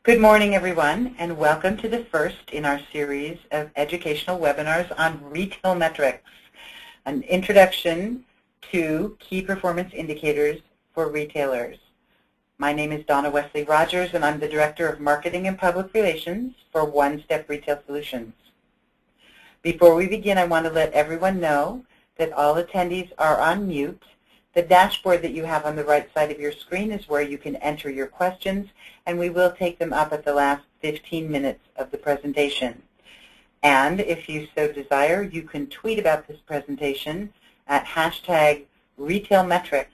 Good morning, everyone, and welcome to the first in our series of educational webinars on retail metrics, an introduction to key performance indicators for retailers. My name is Donna Wesley Rogers, and I'm the Director of Marketing and Public Relations for OneStep Retail Solutions. Before we begin, I want to let everyone know that all attendees are on mute. The dashboard that you have on the right side of your screen is where you can enter your questions, and we will take them up at the last 15 minutes of the presentation. And if you so desire, you can tweet about this presentation at #RetailMetrics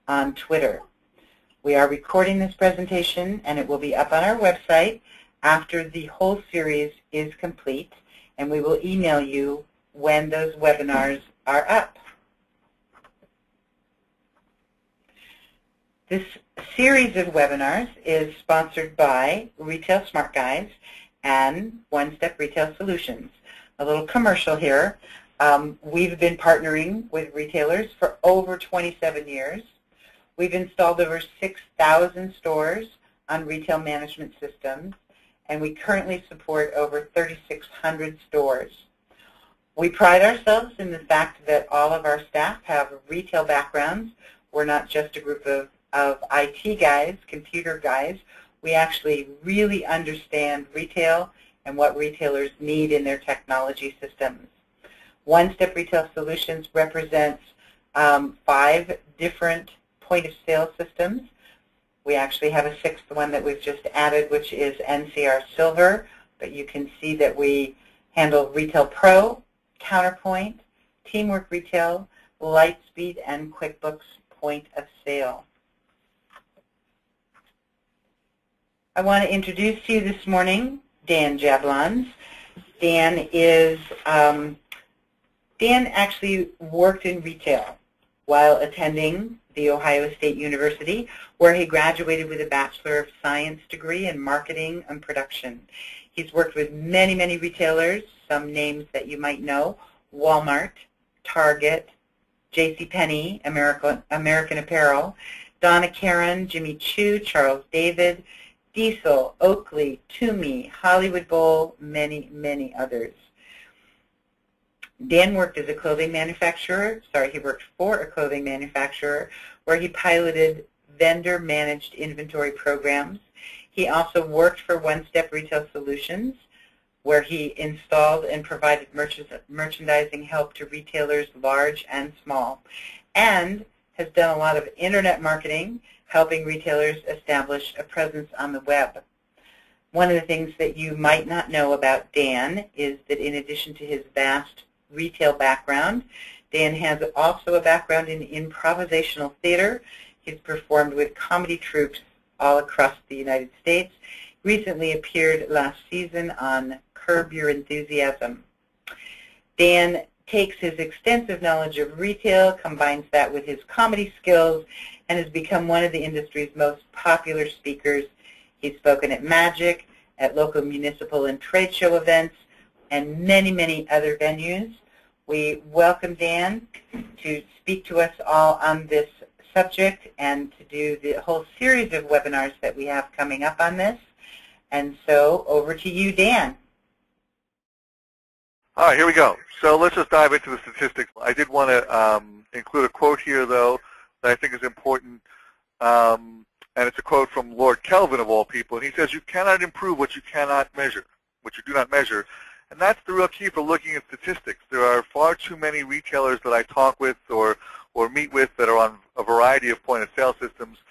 on Twitter. We are recording this presentation, and it will be up on our website after the whole series is complete, and we will email you when those webinars are up. This series of webinars is sponsored by Retail Smart Guides and OneStep Retail Solutions. A little commercial here. We've been partnering with retailers for over 27 years. We've installed over 6,000 stores on retail management systems, and we currently support over 3,600 stores. We pride ourselves in the fact that all of our staff have retail backgrounds. We're not just a group of IT guys, computer guys. We actually really understand retail and what retailers need in their technology systems. OneStep Retail Solutions represents 5 different point-of-sale systems. We actually have a 6th one that we've just added, which is NCR Silver, but you can see that we handle Retail Pro, Counterpoint, Teamwork Retail, Lightspeed, and QuickBooks Point of Sale. I want to introduce to you this morning Dan Jablons. Dan actually worked in retail while attending the Ohio State University, where he graduated with a Bachelor of Science degree in Marketing and Production. He's worked with many, many retailers, some names that you might know: Walmart, Target, JCPenney, American Apparel, Donna Karan, Jimmy Choo, Charles David, Diesel, Oakley, Toomey, Hollywood Bowl, many, many others. Dan worked as a clothing manufacturer. He worked for a clothing manufacturer where he piloted vendor-managed inventory programs. He also worked for OneStep Retail Solutions, where he installed and provided merchandising help to retailers large and small, and has done a lot of internet marketing, helping retailers establish a presence on the web. One of the things that you might not know about Dan is that in addition to his vast retail background, Dan has also a background in improvisational theater. He's performed with comedy troupes all across the United States. Recently appeared last season on Curb Your Enthusiasm. Dan takes his extensive knowledge of retail, combines that with his comedy skills, and has become one of the industry's most popular speakers. He's spoken at Magic, at local municipal and trade show events, and many, many other venues. We welcome Dan to speak to us all on this subject and to do the whole series of webinars that we have coming up on this. And so over to you, Dan. All right, here we go. So let's just dive into the statistics. I did want to include a quote here, though, that I think is important, and it's a quote from Lord Kelvin, of all people. And he says, "You cannot improve what you cannot measure, what you do not measure." And that's the real key for looking at statistics. There are far too many retailers that I talk with or meet with that are on a variety of point-of-sale systems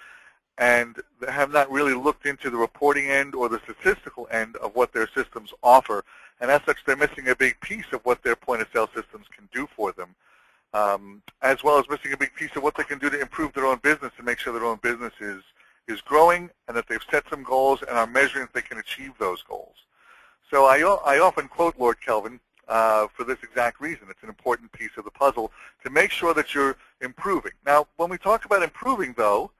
and have not really looked into the reporting end or the statistical end of what their systems offer. And as such, they're missing a big piece of what their point-of-sale systems can do for them, as well as missing a big piece of what they can do to improve their own business and make sure their own business is growing and that they've set some goals and are measuring if they can achieve those goals. So I often quote Lord Kelvin for this exact reason. It's an important piece of the puzzle to make sure that you're improving. Now, when we talk about improving, though,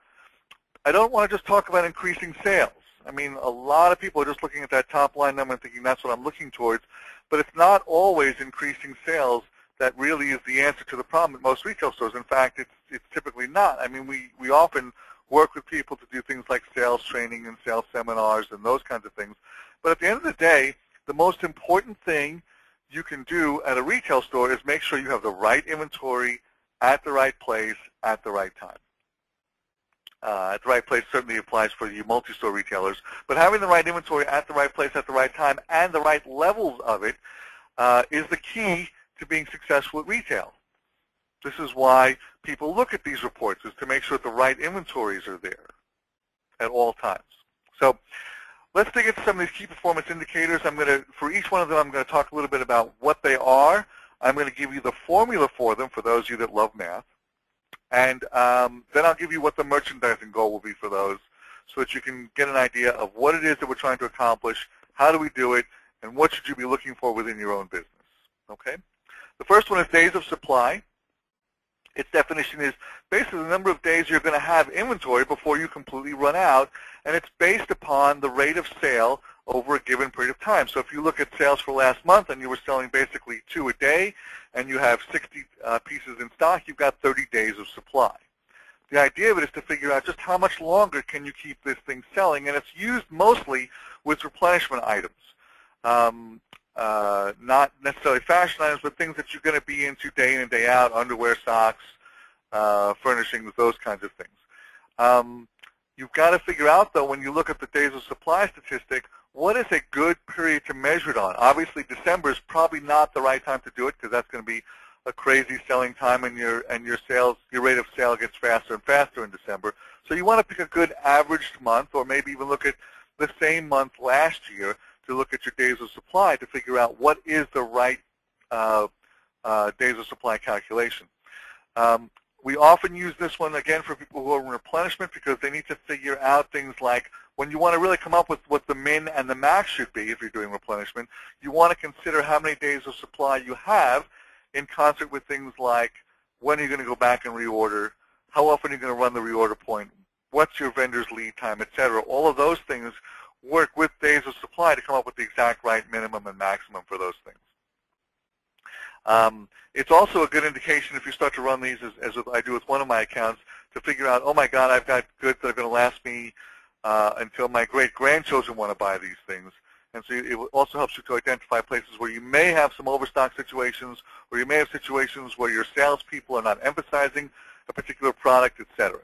I don't want to just talk about increasing sales. I mean, a lot of people are just looking at that top line number and thinking that's what I'm looking towards, but it's not always increasing sales that really is the answer to the problem at most retail stores. In fact, it's typically not. I mean, we often work with people to do things like sales training and sales seminars and those kinds of things. But at the end of the day, the most important thing you can do at a retail store is make sure you have the right inventory at the right place at the right time. At the right place certainly applies for you multi-store retailers, but having the right inventory at the right place at the right time and the right levels of it is the key to being successful at retail. This is why people look at these reports, is to make sure that the right inventories are there at all times. So let's dig into some of these key performance indicators. For each one of them, I'm going to talk a little bit about what they are. I'm going to give you the formula for them for those of you that love math. And then I'll give you what the merchandising goal will be for those so that you can get an idea of what it is that we're trying to accomplish, how do we do it, and what should you be looking for within your own business. Okay? The first one is days of supply. Its definition is basically the number of days you're going to have inventory before you completely run out, and it's based upon the rate of sale over a given period of time. So if you look at sales for last month and you were selling basically 2 a day and you have 60 pieces in stock, you've got 30 days of supply. The idea of it is to figure out just how much longer can you keep this thing selling, and it's used mostly with replenishment items. Not necessarily fashion items, but things that you're going to be into day in and day out, underwear, socks, furnishings, those kinds of things. You've got to figure out, though, when you look at the days of supply statistic, what is a good period to measure it on? Obviously, December is probably not the right time to do it because that's going to be a crazy selling time, and your rate of sale gets faster and faster in December. So you want to pick a good averaged month, or maybe even look at the same month last year to look at your days of supply to figure out what is the right days of supply calculation. We often use this one, again, for people who are in replenishment because they need to figure out things like when you want to really come up with what the min and the max should be if you're doing replenishment, you want to consider how many days of supply you have in concert with things like when are you going to go back and reorder, how often are you going to run the reorder point, what's your vendor's lead time, etc. All of those things work with days of supply to come up with the exact right minimum and maximum for those things. It's also a good indication if you start to run these, as I do with one of my accounts, to figure out, oh my God, I've got goods that are going to last me until my great-grandchildren want to buy these things. And so it also helps you to identify places where you may have some overstock situations, or you may have situations where your salespeople are not emphasizing a particular product, etc.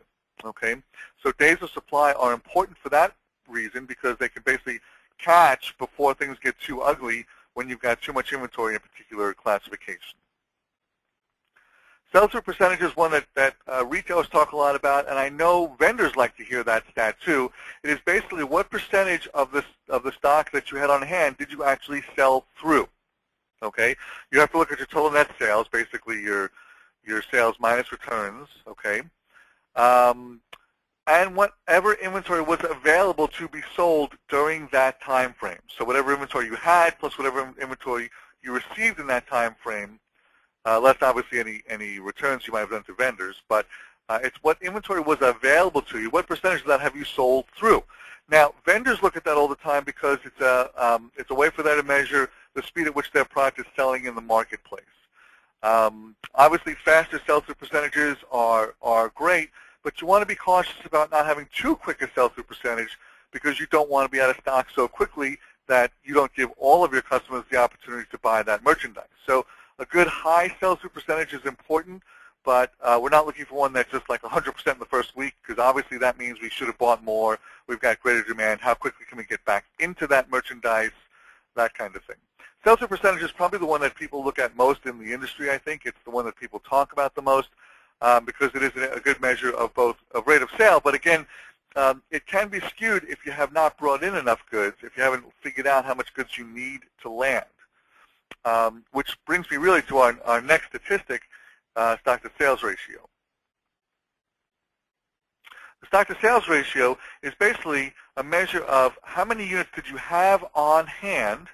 Okay? So days of supply are important for that reason because they can basically catch before things get too ugly when you've got too much inventory in a particular classification. Sell-through percentage is one that retailers talk a lot about, and I know vendors like to hear that stat too. It is basically what percentage of the stock that you had on hand did you actually sell through. Okay, you have to look at your total net sales, basically your sales minus returns. Okay, and whatever inventory was available to be sold during that time frame. So whatever inventory you had plus whatever inventory you received in that time frame. Less obviously any returns you might have done to vendors, but it's what inventory was available to you. What percentage of that have you sold through? Now, vendors look at that all the time because it's a way for them to measure the speed at which their product is selling in the marketplace. Obviously, faster sell-through percentages are great, but you want to be cautious about not having too quick a sell-through percentage because you don't want to be out of stock so quickly that you don't give all of your customers the opportunity to buy that merchandise. So a good high sell-through percentage is important, but we're not looking for one that's just like 100% in the first week because obviously that means we should have bought more, we've got greater demand, how quickly can we get back into that merchandise, that kind of thing. Sell-through percentage is probably the one that people look at most in the industry, I think. It's the one that people talk about the most because it is a good measure of both of rate of sale, but again, it can be skewed if you have not brought in enough goods, if you haven't figured out how much goods you need to land. Which brings me really to our next statistic, stock-to-sales ratio. The stock-to-sales ratio is basically a measure of how many units did you have on hand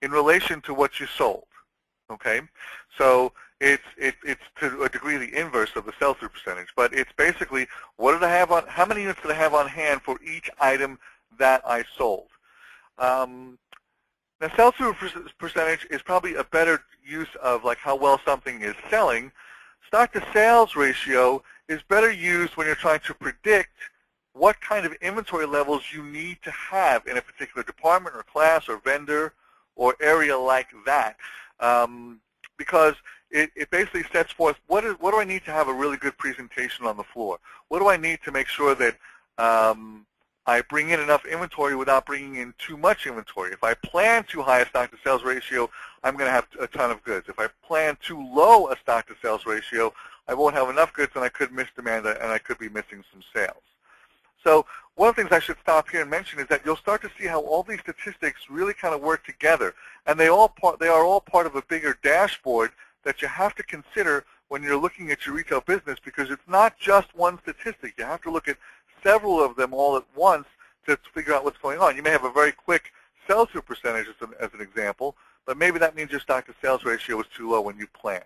in relation to what you sold. Okay, so it's to a degree the inverse of the sell-through percentage, but it's basically what did I have on? How many units did I have on hand for each item that I sold? Now, sell-through percentage is probably a better use of like how well something is selling. Stock-to-sales ratio is better used when you're trying to predict what kind of inventory levels you need to have in a particular department or class or vendor or area like that. Because it basically sets forth what do I need to have a really good presentation on the floor? What do I need to make sure that I bring in enough inventory without bringing in too much inventory? If I plan too high a stock-to-sales ratio, I'm going to have a ton of goods. If I plan too low a stock-to-sales ratio, I won't have enough goods and I could miss demand and I could be missing some sales. So one of the things I should stop here and mention is that you'll start to see how all these statistics really kind of work together, and they are all part of a bigger dashboard that you have to consider when you're looking at your retail business, because it's not just one statistic. You have to look at several of them all at once to figure out what's going on. You may have a very quick sell-through percentage as an example, but maybe that means your stock-to-sales ratio was too low when you planned.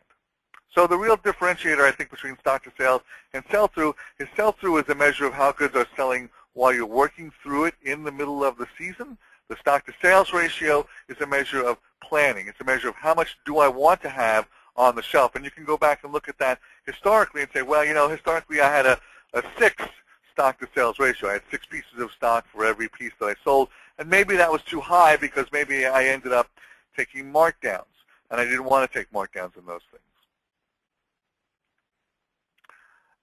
So the real differentiator, I think, between stock-to-sales and sell-through is a measure of how goods are selling while you're working through it in the middle of the season. The stock-to-sales ratio is a measure of planning. It's a measure of how much do I want to have on the shelf. And you can go back and look at that historically and say, well, you know, historically I had a 6 stock-to-sales ratio. I had 6 pieces of stock for every piece that I sold. And maybe that was too high because maybe I ended up taking markdowns. And I didn't want to take markdowns in those things.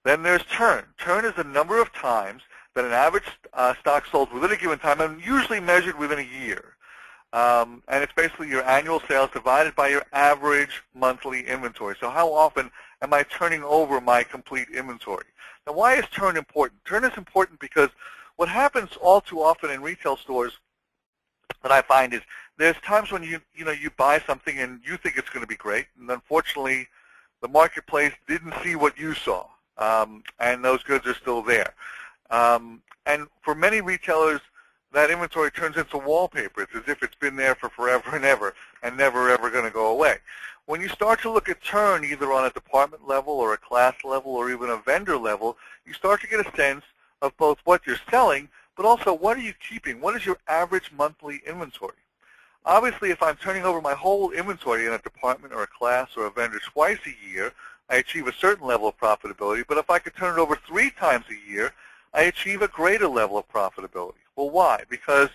Then there's turn. Turn is the number of times that an average stock sold within a given time, and usually measured within a year. And it's basically your annual sales divided by your average monthly inventory. So how often am I turning over my complete inventory? Now, why is turn important? Turn is important because what happens all too often in retail stores that I find is there's times when you buy something and you think it's going to be great, and unfortunately the marketplace didn't see what you saw. And those goods are still there. And for many retailers, that inventory turns into wallpaper. It's as if it's been there for forever and ever and never ever going to go away. When you start to look at turn either on a department level or a class level or even a vendor level, you start to get a sense of both what you're selling, but also what are you keeping? What is your average monthly inventory? Obviously, if I'm turning over my whole inventory in a department or a class or a vendor twice a year, I achieve a certain level of profitability. But if I could turn it over 3 times a year, I achieve a greater level of profitability. Well, why? Because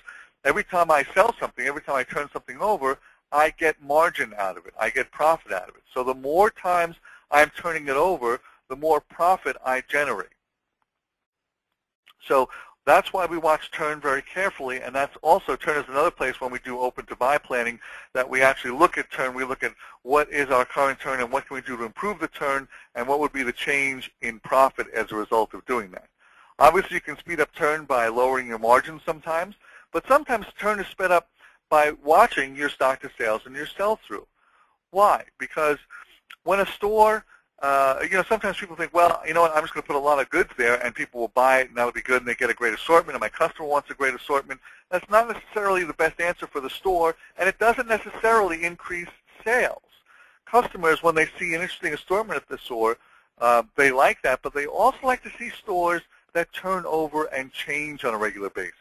every time I sell something, every time I turn something over, I get margin out of it. I get profit out of it. So the more times I'm turning it over, the more profit I generate. So that's why we watch turn very carefully, and that's also, turn is another place when we do open-to-buy planning that we actually look at turn. We look at what is our current turn and what can we do to improve the turn and what would be the change in profit as a result of doing that. Obviously, you can speed up turn by lowering your margins sometimes, but sometimes turn is sped up by watching your stock-to-sales and your sell-through. Why? Because when a store, sometimes people think, well, you know what, I'm just going to put a lot of goods there and people will buy it and that'll be good and they get a great assortment and my customer wants a great assortment. That's not necessarily the best answer for the store, and it doesn't necessarily increase sales. Customers, when they see an interesting assortment at the store, they like that, but they also like to see stores that turn over and change on a regular basis.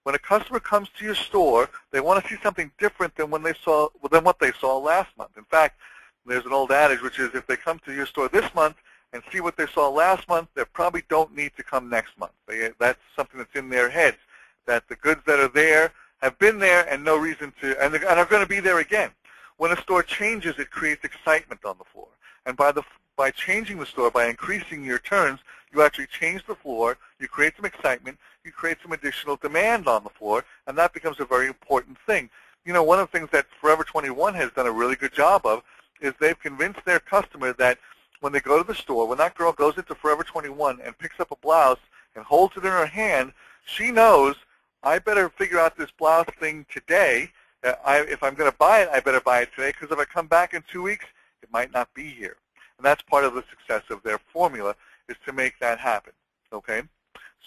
When a customer comes to your store, they want to see something different than what they saw last month. In fact, there's an old adage which is if they come to your store this month and see what they saw last month, they probably don't need to come next month. That's something that's in their heads, that the goods that are there have been there and no reason to, and are going to be there again. When a store changes, it creates excitement on the floor. And by changing the store, by increasing your turns, you actually change the floor, you create some excitement, you create some additional demand on the floor, and that becomes a very important thing. You know, one of the things that Forever 21 has done a really good job of is they've convinced their customer that when they go to the store, when that girl goes into Forever 21 and picks up a blouse and holds it in her hand, she knows, I better figure out this blouse thing today. If I'm going to buy it, I better buy it today, because if I come back in 2 weeks, it might not be here. And that's part of the success of their formula, is to make that happen, okay?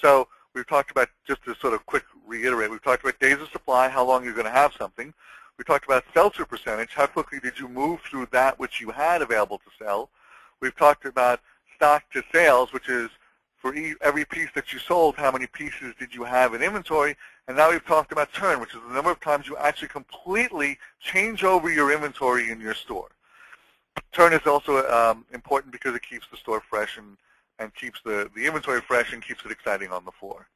So we've talked about, just to sort of quick reiterate, we've talked about days of supply, how long you're going to have something. We talked about sell-through percentage, how quickly did you move through that which you had available to sell. We've talked about stock to sales, which is for every piece that you sold, how many pieces did you have in inventory. And now we've talked about turn, which is the number of times you actually completely change over your inventory in your store. Turn is also important because it keeps the store fresh and and keeps the inventory fresh and keeps it exciting on the floor.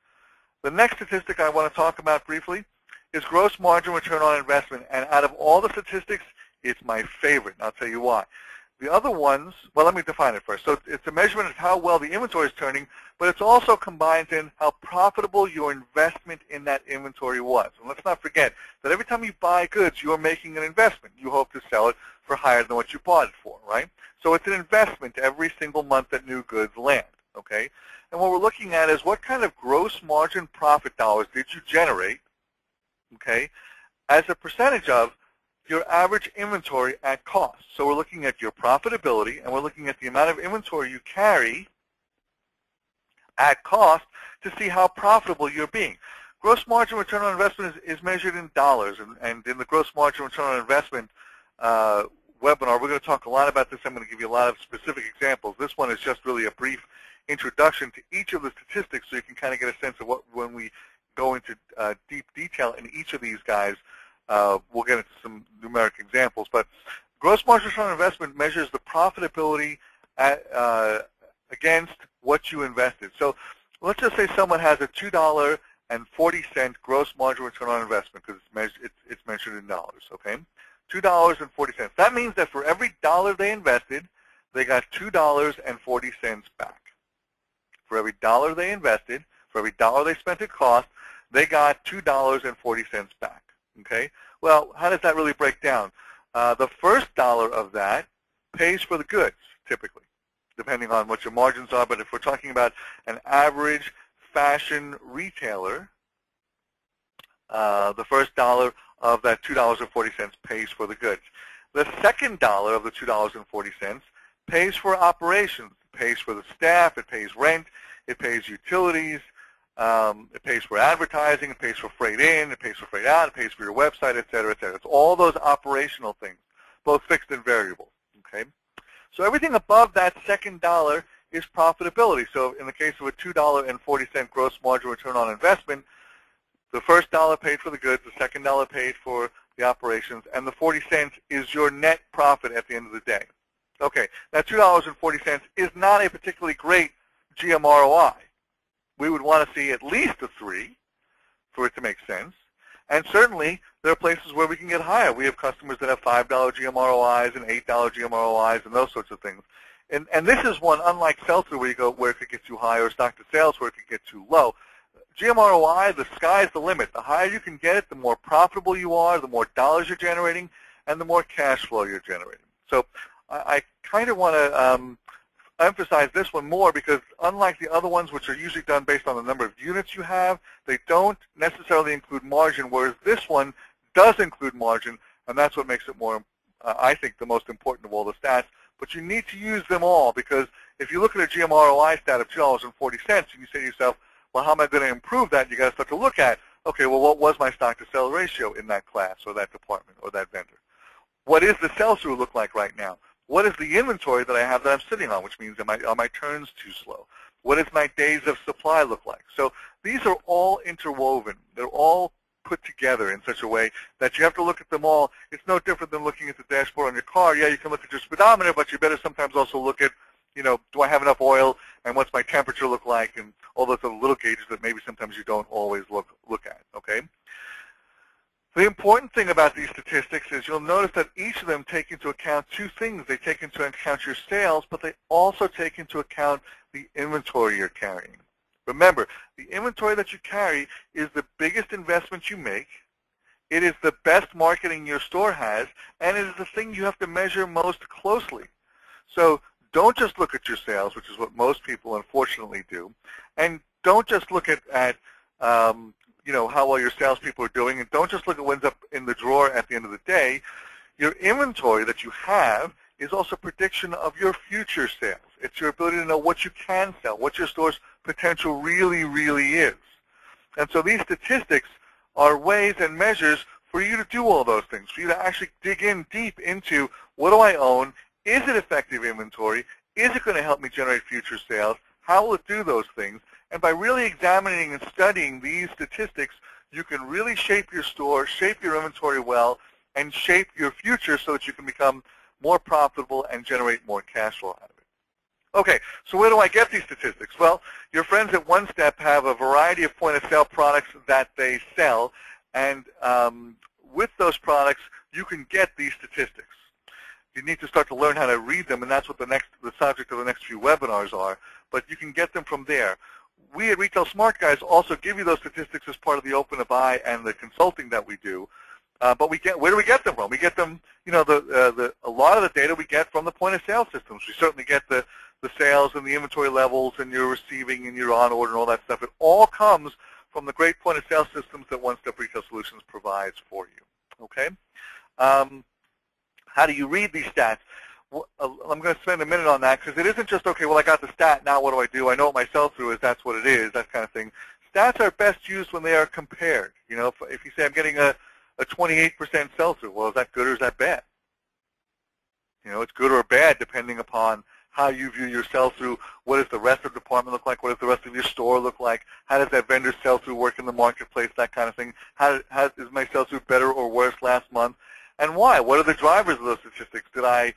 The next statistic I want to talk about briefly is gross margin return on investment. And out of all the statistics, it's my favorite, and I'll tell you why. The other ones, well, let me define it first. So it's a measurement of how well the inventory is turning, but it's also combined in how profitable your investment in that inventory was. And let's not forget that every time you buy goods, you're making an investment. You hope to sell it for higher than what you bought it for, right? So it's an investment every single month that new goods land, okay? And what we're looking at is what kind of gross margin profit dollars did you generate, okay, as a percentage of your average inventory at cost. So we're looking at your profitability, and we're looking at the amount of inventory you carry at cost to see how profitable you're being. Gross margin return on investment is measured in dollars, and in the gross margin return on investment webinar, we're going to talk a lot about this. I'm going to give you a lot of specific examples. This one is just really a brief introduction to each of the statistics so you can kind of get a sense of what, when we go into deep detail in each of these guys, we'll get into some numeric examples. But gross margin return on investment measures the profitability against what you invested. So let's just say someone has a $2.40 gross margin return on investment, because it's measured in dollars, okay? $2.40. That means that for every dollar they invested, they got $2.40 back. For every dollar they invested, for every dollar they spent at cost, they got $2.40 back. Okay? Well, how does that really break down? The first dollar of that pays for the goods, typically, depending on what your margins are. But if we're talking about an average fashion retailer, the first dollar of that $2.40 pays for the goods. The second dollar of the $2.40 pays for operations. It pays for the staff. It pays rent. It pays utilities. It pays for advertising. It pays for freight in. It pays for freight out. It pays for your website, et cetera, et cetera. It's all those operational things, both fixed and variable. Okay? So everything above that second dollar is profitability. So in the case of a $2.40 gross margin return on investment, the first dollar paid for the goods, the second dollar paid for the operations, and the 40 cents is your net profit at the end of the day. Okay, now $2.40 is not a particularly great GMROI. We would want to see at least a 3 for it to make sense. And certainly, there are places where we can get higher. We have customers that have $5 GMROIs and $8 GMROIs and those sorts of things. And this is one, unlike sell-through, where you go where it could get too high, or stock to sales where it could get too low. GMROI, the sky's the limit. The higher you can get it, the more profitable you are, the more dollars you're generating, and the more cash flow you're generating. So I kind of want to emphasize this one more, because unlike the other ones, which are usually done based on the number of units you have, they don't necessarily include margin, whereas this one does include margin, and that's what makes it more, I think, the most important of all the stats. But you need to use them all, because if you look at a GMROI stat of $2.40 and you say to yourself, well, how am I going to improve that? You got to start to look at, okay, well, what was my stock-to-sale ratio in that class or that department or that vendor? What is the sell-through look like right now? What is the inventory that I have that I'm sitting on, which means are my turns too slow? What does my days of supply look like? So these are all interwoven. They're all put together in such a way that you have to look at them all. It's no different than looking at the dashboard on your car. Yeah, you can look at your speedometer, but you better sometimes also look at, you know, do I have enough oil, and what's my temperature look like, and all those other little gauges that maybe sometimes you don't always look at, okay? The important thing about these statistics is you'll notice that each of them take into account two things. They take into account your sales, but they also take into account the inventory you're carrying. Remember, the inventory that you carry is the biggest investment you make. It is the best marketing your store has, and it is the thing you have to measure most closely. So don't just look at your sales, which is what most people unfortunately do, and don't just look at you know, how well your salespeople are doing, and don't just look at what ends up in the drawer at the end of the day. Your inventory that you have is also a prediction of your future sales. It's your ability to know what you can sell, what your store's potential really, really is. And so these statistics are ways and measures for you to do all those things, for you to actually dig in deep into, what do I own? Is it effective inventory? Is it going to help me generate future sales? How will it do those things? And by really examining and studying these statistics, you can really shape your store, shape your inventory well, and shape your future so that you can become more profitable and generate more cash flow out of it. Okay, so where do I get these statistics? Well, your friends at OneStep have a variety of point-of-sale products that they sell, and with those products, you can get these statistics. You need to start to learn how to read them, and that's what the subject of the next few webinars are, but you can get them from there. We at Retail Smart Guys also give you those statistics as part of the Open to Buy and the consulting that we do. But where do we get them from? We get them, you know, a lot of the data we get from the point-of-sale systems. We certainly get the sales and the inventory levels and your receiving and your on order and all that stuff. It all comes from the great point-of-sale systems that OneStep Retail Solutions provides for you. Okay? How do you read these stats? Well, I'm going to spend a minute on that because it isn't just, okay, well, I got the stat, now what do? I know what my sell-through is, that's what it is, that kind of thing. Stats are best used when they are compared. You know, if you say I'm getting a 28% sell-through, well, is that good or is that bad? You know, it's good or bad depending upon how you view your sell-through. What does the rest of the department look like? What does the rest of your store look like? How does that vendor sell-through work in the marketplace, that kind of thing? How is my sell-through better or worse last month? And why? What are the drivers of those statistics? Did I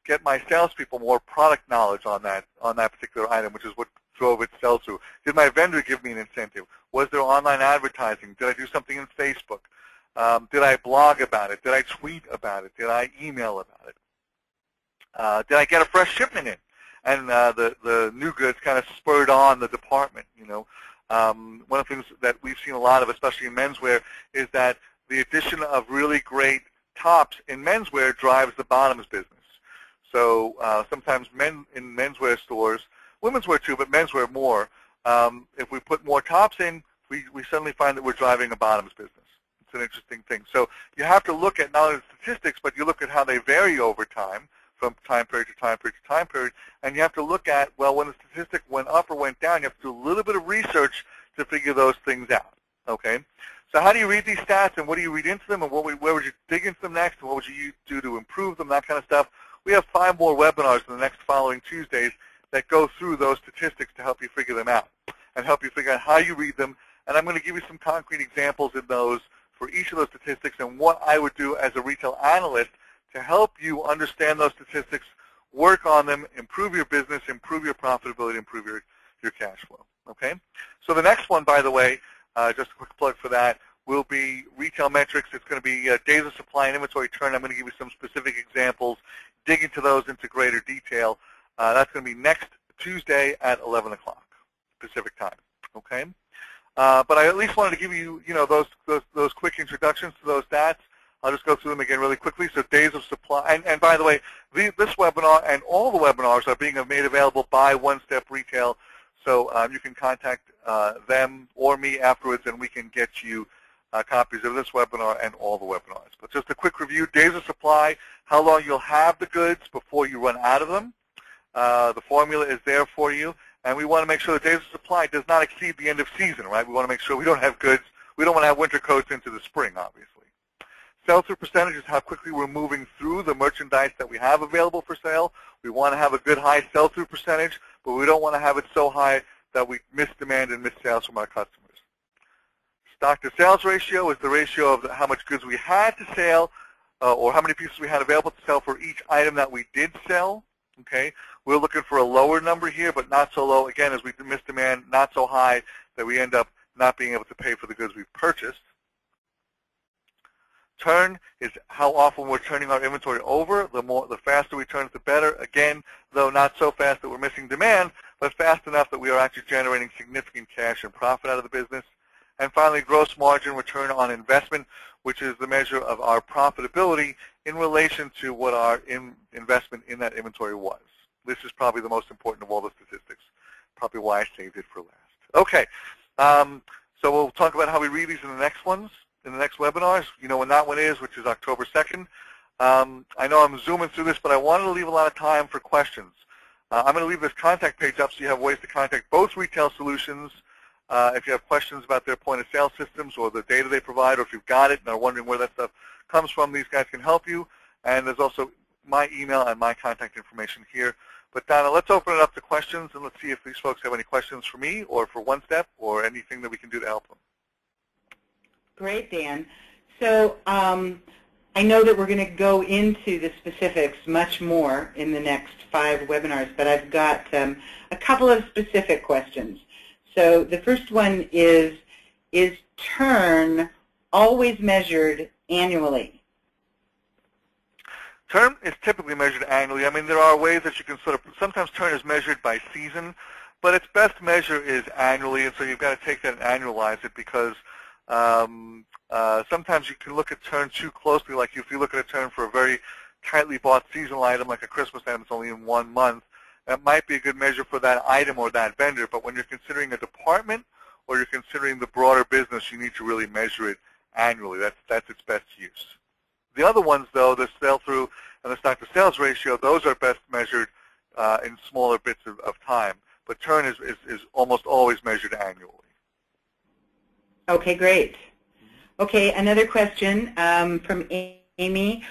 get my salespeople more product knowledge on that particular item, which is what drove its sell-through? Did my vendor give me an incentive? Was there online advertising? Did I do something in Facebook? Did I blog about it? Did I tweet about it? Did I email about it? Did I get a fresh shipment in? And the new goods kind of spurred on the department. You know, one of the things that we've seen a lot of, especially in menswear, is that the addition of really great tops in menswear drives the bottoms business. So sometimes in menswear stores, women's wear too, but menswear more, if we put more tops in, we suddenly find that we're driving a bottoms business. It's an interesting thing. So you have to look at not only the statistics, but you look at how they vary over time, from time period to time period to time period, and you have to look at, well, when the statistic went up or went down, you have to do a little bit of research to figure those things out, okay? So how do you read these stats, and what do you read into them, and where would you dig into them next, and what would you do to improve them, that kind of stuff? We have 5 more webinars in the next following Tuesdays that go through those statistics to help you figure them out and help you figure out how you read them. And I'm going to give you some concrete examples in those for each of those statistics and what I would do as a retail analyst to help you understand those statistics, work on them, improve your business, improve your profitability, improve your cash flow. Okay? So the next one, by the way, just a quick plug for that, will be retail metrics. It's going to be days of supply and inventory turn. I'm going to give you some specific examples, dig into those into greater detail. That's going to be next Tuesday at 11 o'clock Pacific time. Okay? But I at least wanted to give you, those quick introductions to those stats. I'll just go through them again really quickly. So days of supply, and by the way, this webinar and all the webinars are being made available by OneStep Retail. So you can contact them or me afterwards, and we can get you copies of this webinar and all the webinars. But just a quick review, days of supply, how long you'll have the goods before you run out of them. The formula is there for you. And we want to make sure the days of supply does not exceed the end of season, right? We want to make sure we don't have goods. We don't want to have winter coats into the spring, obviously. Sell-through percentage is how quickly we're moving through the merchandise that we have available for sale. We want to have a good high sell-through percentage, but we don't want to have it so high that we miss demand and miss sales from our customers. Stock-to-sales ratio is the ratio of how much goods we had to sell or how many pieces we had available to sell for each item that we did sell. Okay, we're looking for a lower number here, but not so low, again, as we miss demand, not so high that we end up not being able to pay for the goods we've purchased. Turn is how often we're turning our inventory over. The faster we turn it, the better. Again, though not so fast that we're missing demand, but fast enough that we are actually generating significant cash and profit out of the business. And finally, gross margin return on investment, which is the measure of our profitability in relation to what our investment in that inventory was. This is probably the most important of all the statistics, probably why I saved it for last. Okay, so we'll talk about how we read these in the next ones, in the next webinars. You know when that one is, which is October 2nd. I know I'm zooming through this, but I wanted to leave a lot of time for questions. I'm going to leave this contact page up so you have ways to contact both Retail Solutions if you have questions about their point-of-sale systems or the data they provide, or if you've got it and are wondering where that stuff comes from, these guys can help you. And there's also my email and my contact information here. But Donna, let's open it up to questions, and let's see if these folks have any questions for me or for OneStep or anything that we can do to help them. Great, Dan. So I know that we're going to go into the specifics much more in the next 5 webinars, but I've got a couple of specific questions. So the first one is turn always measured annually? Turn is typically measured annually. I mean, there are ways that you can sort of, sometimes turn is measured by season, but its best measure is annually, and so you've got to take that and annualize it because sometimes you can look at turn too closely. Like if you look at a turn for a very tightly bought seasonal item like a Christmas item that's only in 1 month, that might be a good measure for that item or that vendor, but when you're considering a department or you're considering the broader business, you need to really measure it annually. That's its best use. The other ones, though, the sell-through and the stock-to-sales ratio, those are best measured in smaller bits of time. But turn is almost always measured annually. Okay, great. Okay, another question from Amy.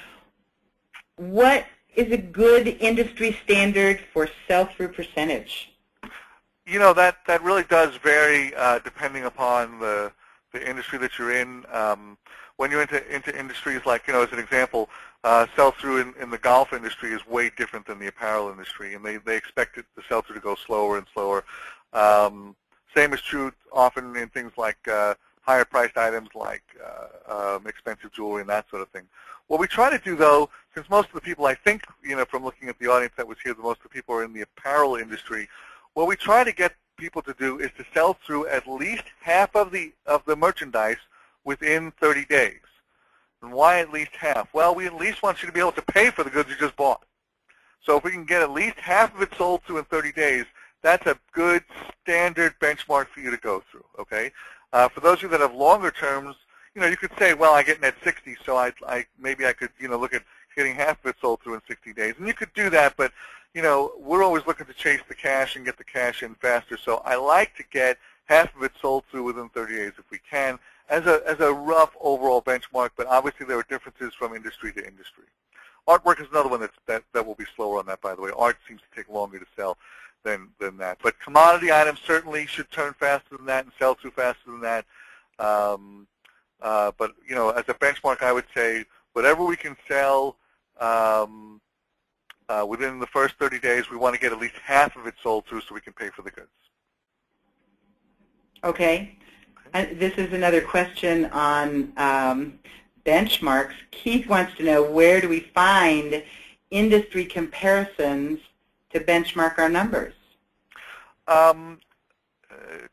What is a good industry standard for sell-through percentage? You know, that really does vary depending upon the industry that you're in. When you're into industries like, you know, as an example, sell-through in the golf industry is way different than the apparel industry, and they expect the sell-through to go slower and slower. Same is true often in things like higher-priced items like expensive jewelry and that sort of thing. What we try to do, though, since most of the people, I think, you know, from looking at the audience that was here, most of the people are in the apparel industry, what we try to get people to do is to sell through at least half of the merchandise within 30 days. And why at least half? Well, we at least want you to be able to pay for the goods you just bought. So if we can get at least half of it sold through in 30 days, that's a good standard benchmark for you to go through, okay? For those of you that have longer terms, you know, you could say, well, I get net 60, so maybe I could, you know, look at getting half of it sold through in 60 days. And you could do that, but, you know, we're always looking to chase the cash and get the cash in faster. So I like to get half of it sold through within 30 days if we can, as a rough overall benchmark, but obviously there are differences from industry to industry. Artwork is another one that will be slower on that, by the way. Art seems to take longer to sell than that. But commodity items certainly should turn faster than that and sell through faster than that. But, you know, as a benchmark, I would say whatever we can sell within the first 30 days, we want to get at least half of it sold through so we can pay for the goods. Okay. This is another question on benchmarks. Keith wants to know, where do we find industry comparisons to benchmark our numbers?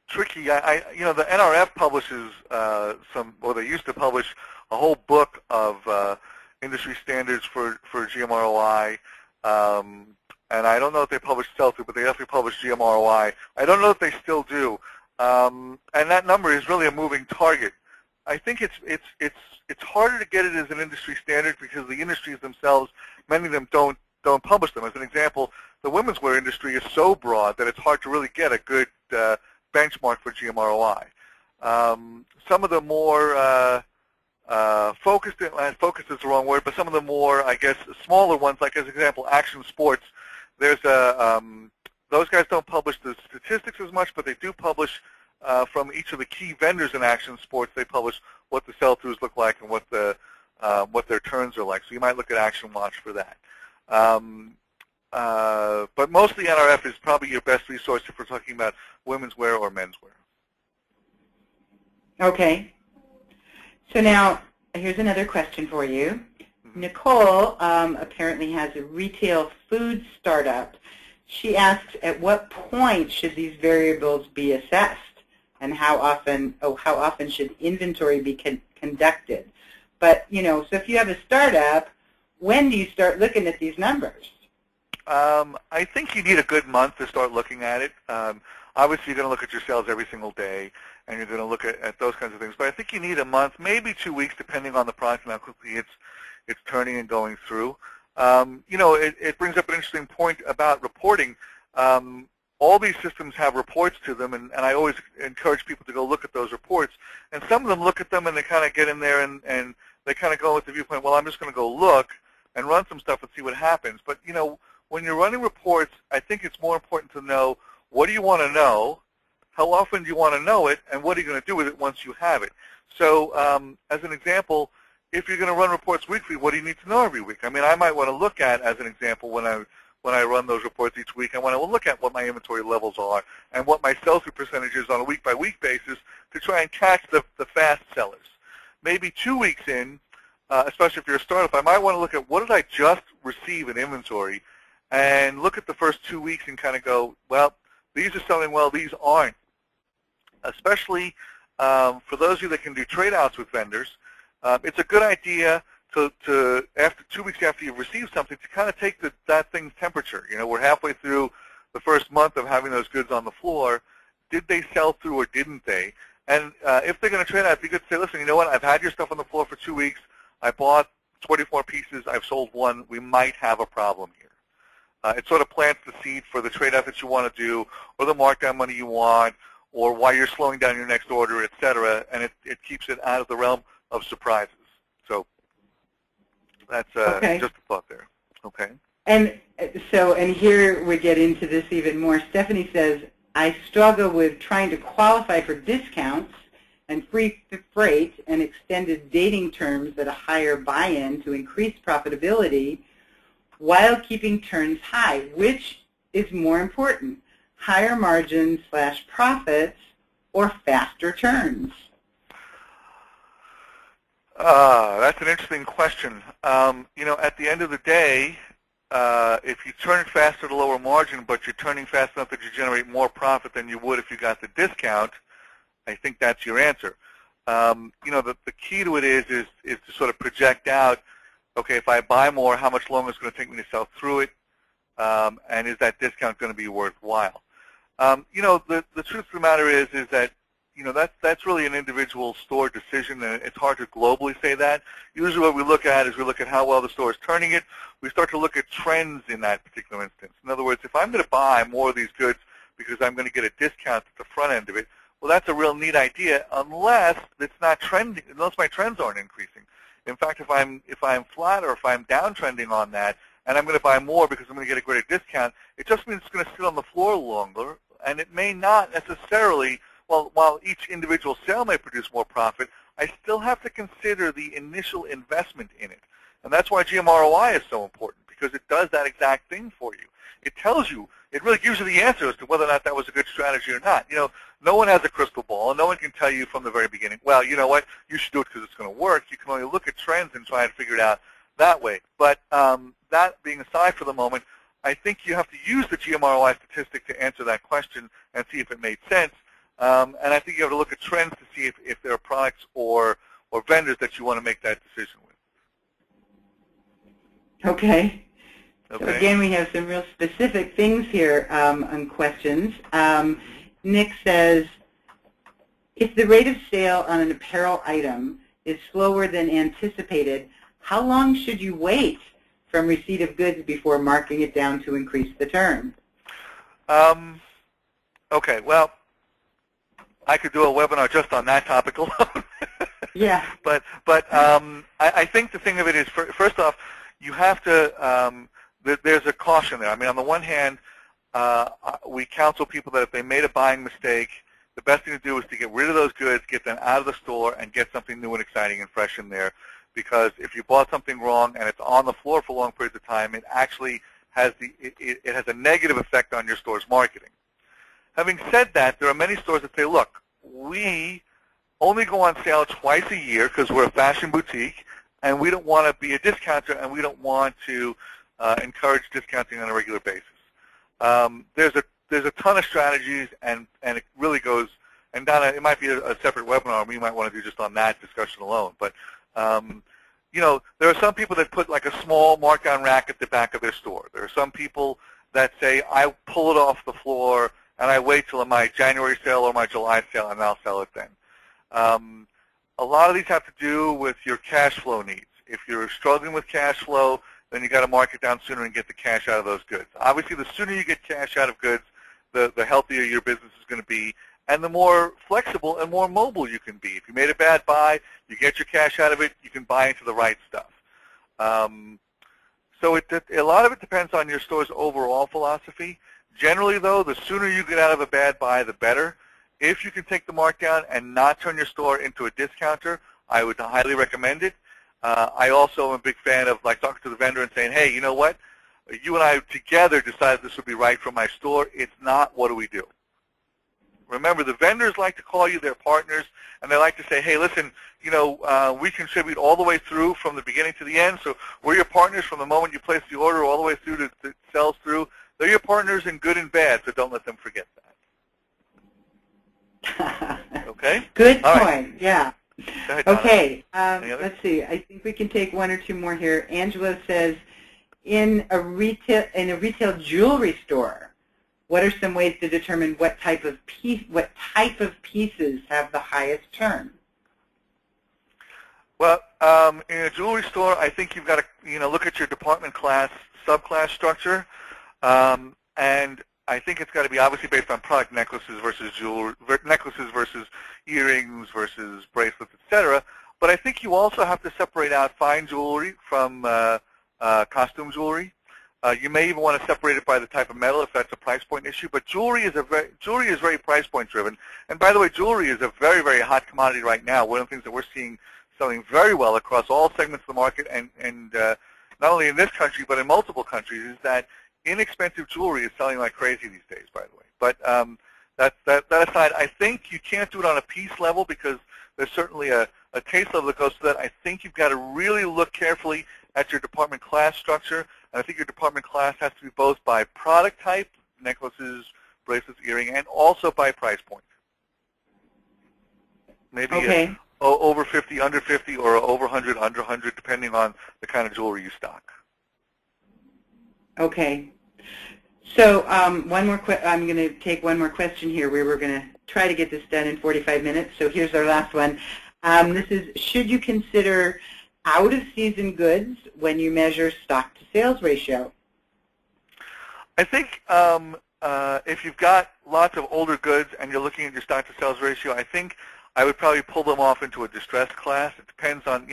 Tricky. You know, the NRF publishes they used to publish a whole book of industry standards for GMROI, and I don't know if they publish sell-through, but they definitely publish GMROI. I don't know if they still do, and that number is really a moving target. I think it's harder to get it as an industry standard because the industries themselves, many of them don't publish them. As an example, the women's wear industry is so broad that it's hard to really get a good benchmark for GMROI. Some of the more focused is the wrong word, but some of the more, I guess, smaller ones, like as an example, Action Sports, there's those guys don't publish the statistics as much, but they do publish from each of the key vendors in Action Sports. They publish what the sell-throughs look like and what their turns are like. So you might look at Action Watch for that. But mostly NRF is probably your best resource if we're talking about women's wear or men's wear. Okay. So now, here's another question for you. Nicole apparently has a retail food startup. She asks, at what point should these variables be assessed, and how often should inventory be conducted? But, you know, so if you have a startup, when do you start looking at these numbers? I think you need a good month to start looking at it. Obviously, you're going to look at your sales every single day, and you're going to look at those kinds of things. But I think you need a month, maybe 2 weeks, depending on the product and how quickly it's turning and going through. You know, it brings up an interesting point about reporting. All these systems have reports to them, and I always encourage people to go look at those reports. And some of them look at them, and they kind of get in there, and they kind of go with the viewpoint, well, I'm just going to go look and run some stuff and see what happens. But, you know, when you're running reports, I think it's more important to know, what do you want to know, how often do you want to know it, and what are you going to do with it once you have it? So as an example, if you're going to run reports weekly, what do you need to know every week? I mean, I might want to look at, as an example, when I run those reports each week, I want to look at what my inventory levels are and what my sell-through percentage is on a week-by-week basis to try and catch the fast sellers. Maybe 2 weeks in, especially if you're a startup, I might want to look at what did I just receive in inventory and look at the first 2 weeks and kind of go, well, these are selling well, these aren't. Especially for those of you that can do trade-outs with vendors, it's a good idea to after 2 weeks after you've received something to kind of take that thing's temperature. You know, we're halfway through the first month of having those goods on the floor. Did they sell through or didn't they? And if they're going to trade out, it'd be good to say, listen, you know what, I've had your stuff on the floor for 2 weeks. I bought 24 pieces. I've sold one. We might have a problem here. It sort of plants the seed for the trade out that you want to do or the markdown money you want or why you're slowing down your next order, et cetera, and it keeps it out of the realm of surprises. So that's just a thought there. Okay. And so, and here we get into this even more. Stephanie says, I struggle with trying to qualify for discounts and free freight and extended dating terms at a higher buy-in to increase profitability while keeping turns high. Which is more important, higher margins / profits or faster turns? That's an interesting question. You know, at the end of the day, if you turn fast at a lower margin, but you're turning fast enough that you generate more profit than you would if you got the discount, I think that's your answer. You know, the key to it is to sort of project out, okay, if I buy more, how much longer it's going to take me to sell through it, and is that discount going to be worthwhile? You know, the truth of the matter is that, you know, that's really an individual store decision, and it's hard to globally say that. Usually what we look at is we look at how well the store is turning it. We start to look at trends in that particular instance. In other words, if I'm going to buy more of these goods because I'm going to get a discount at the front end of it, well, that's a real neat idea unless it's not trending, unless my trends aren't increasing. In fact, if I'm flat or if I'm downtrending on that and I'm going to buy more because I'm going to get a greater discount, it just means it's going to sit on the floor longer, and it may not necessarily, well, while each individual sale may produce more profit, I still have to consider the initial investment in it. And that's why GMROI is so important, because it does that exact thing for you. It tells you, it really gives you the answer as to whether or not that was a good strategy or not. You know, no one has a crystal ball, and no one can tell you from the very beginning, well, you know what, you should do it because it's going to work. You can only look at trends and try and figure it out that way. But that being aside for the moment, I think you have to use the GMROI statistic to answer that question and see if it made sense. And I think you have to look at trends to see if there are products or vendors that you want to make that decision with. Okay. So again, we have some real specific things here on questions. Nick says, if the rate of sale on an apparel item is slower than anticipated, how long should you wait from receipt of goods before marking it down to increase the turn? Okay, well, I could do a webinar just on that topic alone. Yeah. But I think the thing of it is, first off, you have to, there's a caution there. I mean, on the one hand, we counsel people that if they made a buying mistake, the best thing to do is to get rid of those goods, get them out of the store, and get something new and exciting and fresh in there. Because if you bought something wrong and it's on the floor for long periods of time, it actually has it has a negative effect on your store's marketing. Having said that, there are many stores that say, look, we only go on sale twice a year because we're a fashion boutique, and we don't want to be a discounter, and we don't want to encourage discounting on a regular basis. There's a ton of strategies, and it really goes, and Donna, it might be a separate webinar we might want to do just on that discussion alone. But you know, there are some people that put like a small markdown rack at the back of their store. There are some people that say, I pull it off the floor and I wait till my January sale or my July sale and I'll sell it then. A lot of these have to do with your cash flow needs. If you're struggling with cash flow, then you got to mark it down sooner and get the cash out of those goods. Obviously, the sooner you get cash out of goods, the healthier your business is going to be, and the more flexible and more mobile you can be. If you made a bad buy, you get your cash out of it, you can buy into the right stuff. So a lot of it depends on your store's overall philosophy. Generally, though, the sooner you get out of a bad buy, the better. If you can take the markdown and not turn your store into a discounter, I would highly recommend it. I also am a big fan of like talking to the vendor and saying, hey, you know what? You and I together decided this would be right for my store. It's not. What do we do? Remember, the vendors like to call you their partners, and they like to say, hey, listen, you know, we contribute all the way through from the beginning to the end, so we're your partners from the moment you place the order all the way through to it sells through. They're your partners in good and bad, so don't let them forget that. Okay? Good all point, right. yeah. Go ahead, Donna. Okay, let's see. I think we can take one or two more here. Angela says, in a retail jewelry store, what are some ways to determine what type of pieces have the highest turn? Well, in a jewelry store, I think you've got to look at your department class, subclass structure, and I think it's got to be obviously based on product, necklaces versus versus earrings versus bracelets, etc. But I think you also have to separate out fine jewelry from costume jewelry. You may even want to separate it by the type of metal if that's a price point issue. But jewelry is very price point driven. And by the way, jewelry is a very, very hot commodity right now. One of the things that we're seeing selling very well across all segments of the market, and not only in this country but in multiple countries, is that inexpensive jewelry is selling like crazy these days, by the way. But that aside, I think you can't do it on a piece level because there's certainly a taste level that goes to that. I think you've got to really look carefully at your department class structure. And I think your department class has to be both by product type, necklaces, bracelets, earring, and also by price point. Maybe over 50, under 50, or over 100, under 100, depending on the kind of jewelry you stock. Okay. So one more. I'm going to take one more question here. We were going to try to get this done in 45 minutes. So here's our last one. This is: should you consider out-of-season goods when you measure stock-to-sales ratio? I think if you've got lots of older goods and you're looking at your stock-to-sales ratio, I think I would probably pull them off into a distressed class. It depends on,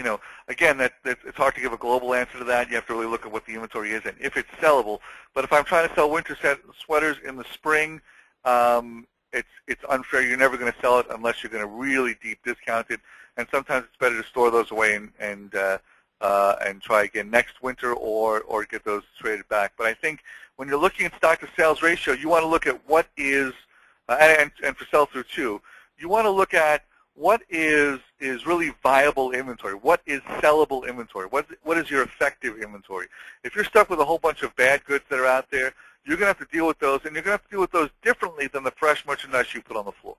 again, it's hard to give a global answer to that. You have to really look at what the inventory is and if it's sellable. But if I'm trying to sell winter sweaters in the spring, it's unfair. You're never going to sell it unless you're going to really deep discount it. And sometimes it's better to store those away and try again next winter or get those traded back. But I think when you're looking at stock-to-sales ratio, you want to look at what is, and for sell-through too, you want to look at what is really viable inventory. What is sellable inventory? What is your effective inventory? If you're stuck with a whole bunch of bad goods that are out there, you're going to have to deal with those, and you're going to have to deal with those differently than the fresh merchandise you put on the floor.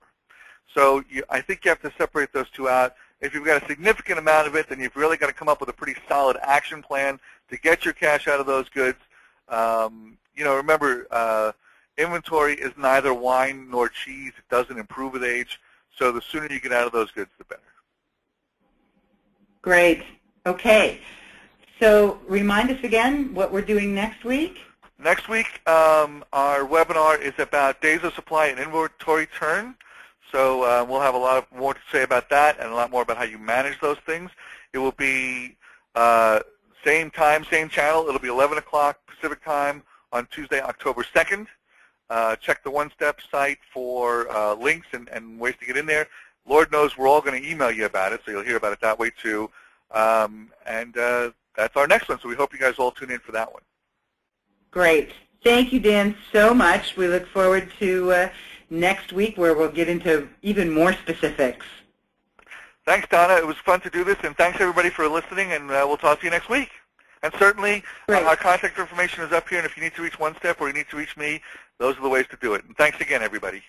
So I think you have to separate those two out. If you've got a significant amount of it, then you've really got to come up with a pretty solid action plan to get your cash out of those goods. Remember, inventory is neither wine nor cheese. It doesn't improve with age. So the sooner you get out of those goods, the better. Great. Okay. So remind us again what we're doing next week. Next week, our webinar is about days of supply and inventory turn. So we'll have a lot more to say about that and a lot more about how you manage those things. It will be same time, same channel. It'll be 11 o'clock Pacific time on Tuesday, October 2nd. Check the OneStep site for links and ways to get in there. Lord knows we're all going to email you about it, so you'll hear about it that way too. That's our next one, so we hope you guys all tune in for that one. Great. Thank you, Dan, so much. We look forward to next week where we'll get into even more specifics. Thanks, Donna. It was fun to do this, and thanks, everybody, for listening, and we'll talk to you next week. And certainly, our contact information is up here, and if you need to reach OneStep or you need to reach me, those are the ways to do it. And thanks again, everybody.